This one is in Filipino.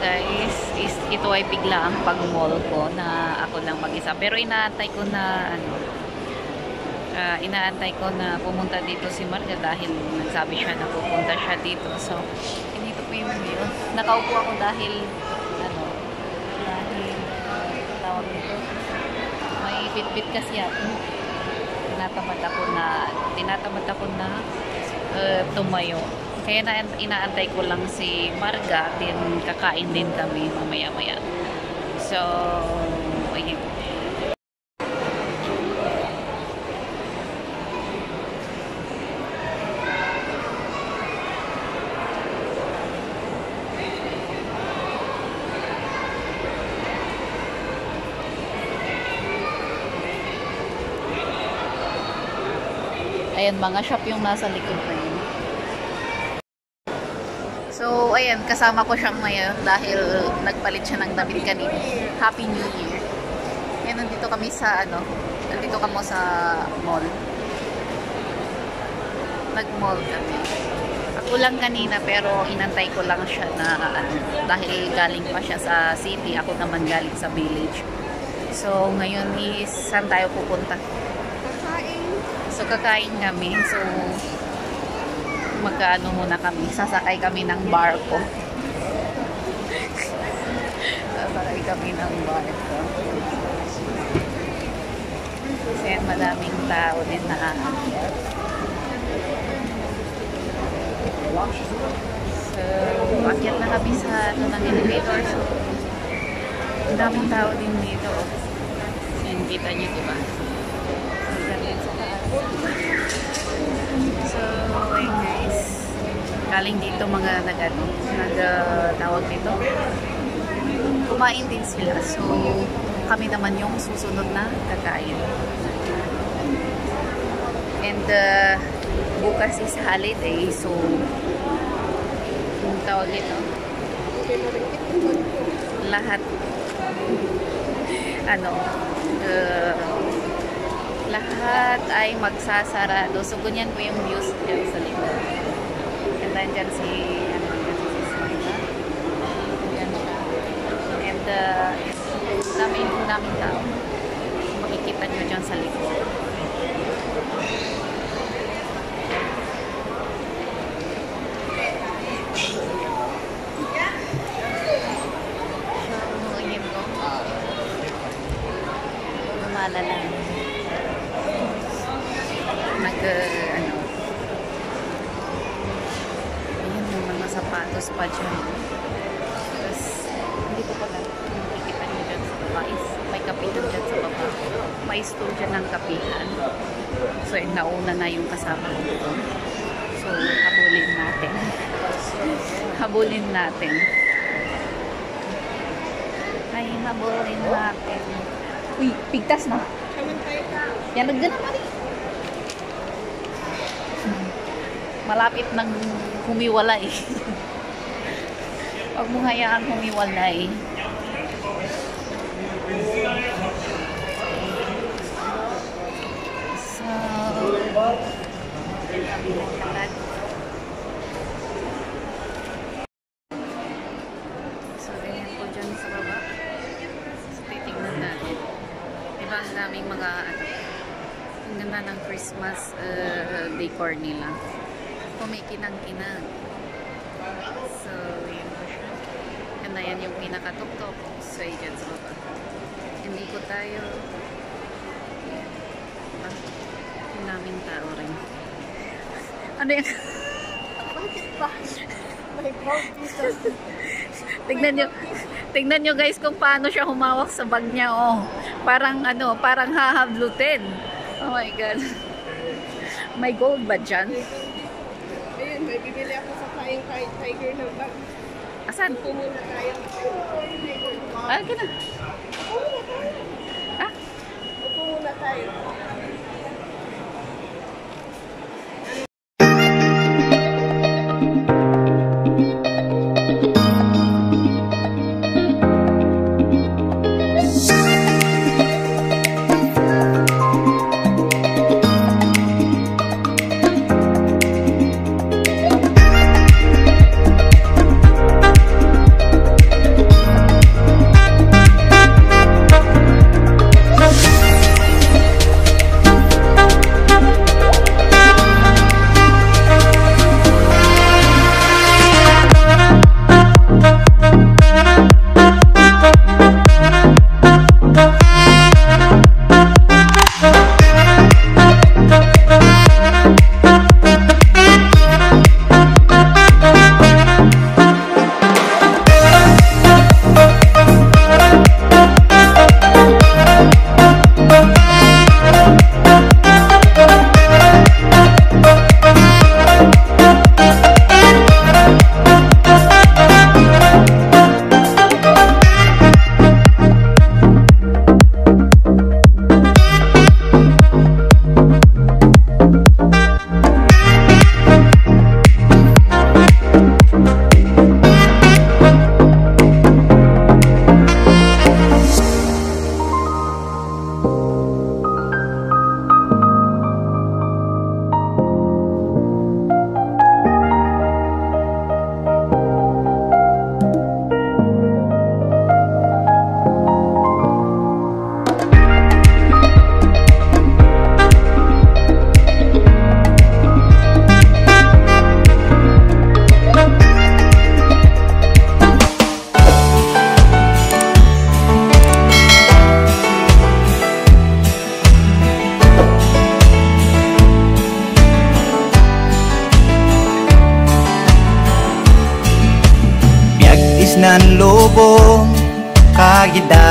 guys, ito ay bigla ang pag-mall ko na ako lang mag-isa. Pero inaantay ko na pumunta dito si Marga dahil nagsabi siya na pupunta siya dito. So, dito po yung view. Nakaupo ako dahil tawag nito. May bit-bit kasi ako. Tinatamad ako na tumayo. Kaya inaantay ko lang si Marga, din kakain din kami mamaya-maya. So, ayun. Ayan, mga shop yung nasa likod na yun. So, ayan, kasama ko siyang ngayon dahil nagpalit siya ng damit kanina. Happy New Year. Ayan, nandito kami sa, sa mall. Nag-mall kami. Ako lang kanina pero inantay ko lang siya na, dahil galing pa siya sa city, ako naman galing sa village. So, ngayon is, saan tayo pupunta? So, kakain kami. So, magkaano muna kami. Sasakay kami ng barko. Sasakay kami ng barko. Kasi madaming tao din na so, akyat na kami sa ng elevator. So, madaming tao din dito. Yan, kita nyo diba? So, okay guys. Galing dito mga nagtawag dito. Kumain din sila. So, kami naman yung susunod na kakain. And, bukas is holiday. So, yung tawag dito. Lahat, lahat ay magsasarado. So, ganyan po yung views dyan sa likod. And then, dyan si Smita. Dyan siya. And, daming tao. Makikita nyo dyan sa likod. So, yun po. Lumala lang. Ayan yung mga sapatos pa dyan. Tapos, hindi ko pala nakikita nyo dyan sa baba. May kapihan dyan sa baba. May stool dyan ng kapihan. So, nauna na yung kasama ko dito. So, habulin natin. Habulin natin. Ay, habulin natin. Uy, pigtas na. Yan, nagganap na rin. Malapit nang humiwalay. Huwag mong hayaang humiwalay. So, ganyan po dyan sa baba. So, titignan natin. Diba ang daming mga ang ganda ng Christmas decor nila. Kumikinang-kinang. So, yun po siya. And na yan yung pinakatuktok. So, dyan sa baba. Hindi ko tayo. Ang daming tao rin. Ano yan? Bakit ba? My God, tignan nyo guys kung paano siya humawak sa bag niya. Oh. Parang parang hahablutin. Oh my God. May gold ba dyan? Ayun, may bibili ako sa Flying Tiger ng bag. Asan? Pumunta tayo. Ah, gana. Ah? Upo muna tayo. kanlubong kagida